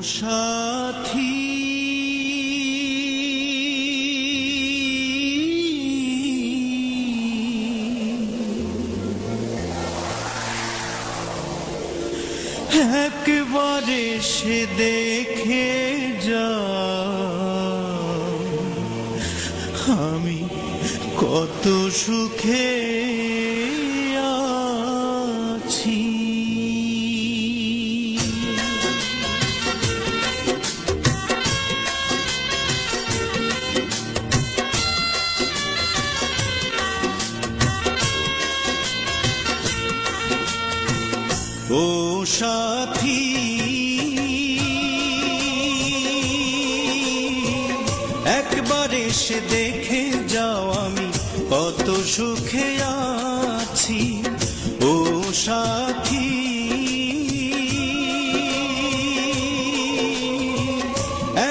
সাথী একবারে সে দেখে যা আমি কত সুখে আছি। ও সাথী একবারে এসে দেখে যাও আমি কত সুখে আছি। ও সাথী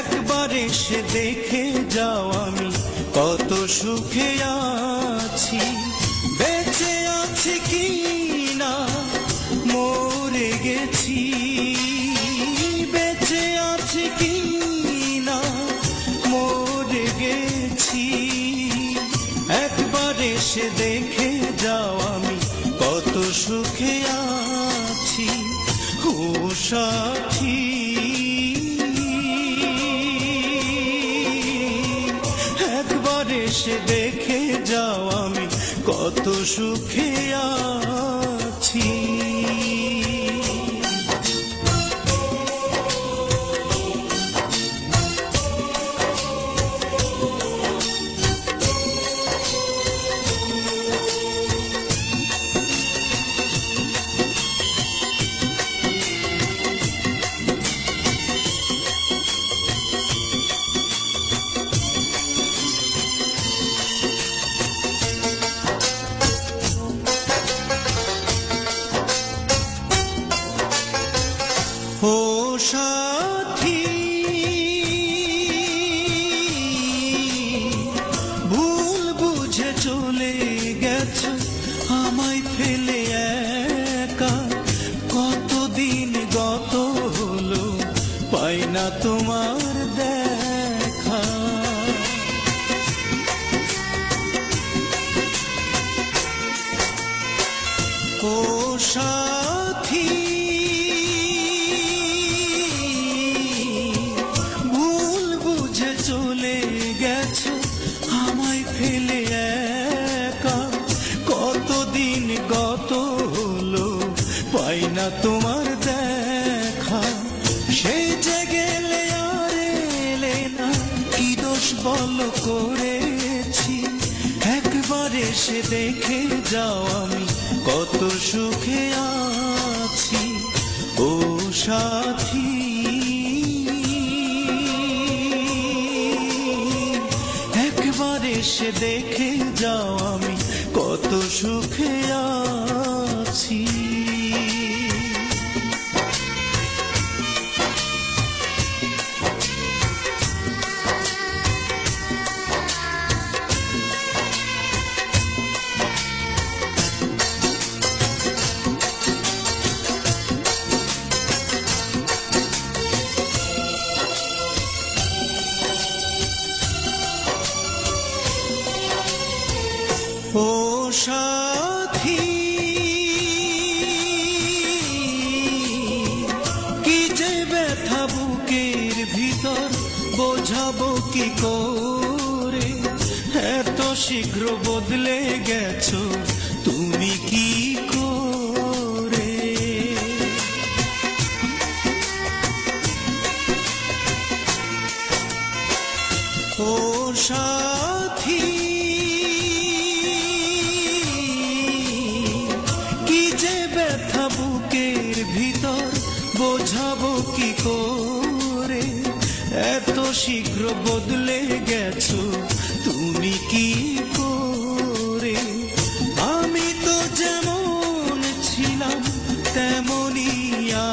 একবারে এসে দেখে যাও আমি কত সুখে আছি। বেঁচে আছি কি না মরে গেছি, বেঁচে আছি কি না মরে গেছি। একবার এসে দেখে যাও আমি কত সুখে আছি। ও সাথী একবার এসে দেখে যাও আমি কত সুখে আছি। ও সাথী ভুল বুঝে চলে গেছো আমায় ফেলে একা। কতদিন গত হলো পাই না তোমার দেখা। ও সাথী চলে গেছো আমায় ফেলে একা। কতদিন গত হলো পাই না তোমার দেখা। সে যে গেলে আর এলে না কি দোষ বলো করেছি। একবার এসে দেখে যাও আমি কত সুখে আছি। ও সাথী এসে দেখে যাও আমি কত সুখে আছি। ও সাথী কি যে ব্যথা বুকের ভিতর বোঝাবো কি করে। এত শীঘ্র বদলে গেছো তুমি কি করে। ও সাথী বুকের ভিতর বোঝাবো কি করে। এত শীঘ্র বদলে গেছো তুমি কি করে। আমি তো যেমন ছিলাম তেমনই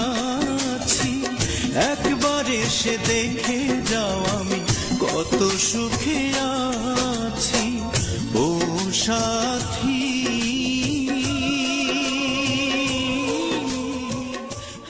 আছি। একবার এসে দেখে যাও আমি কত সুখে আছি। ও সাথী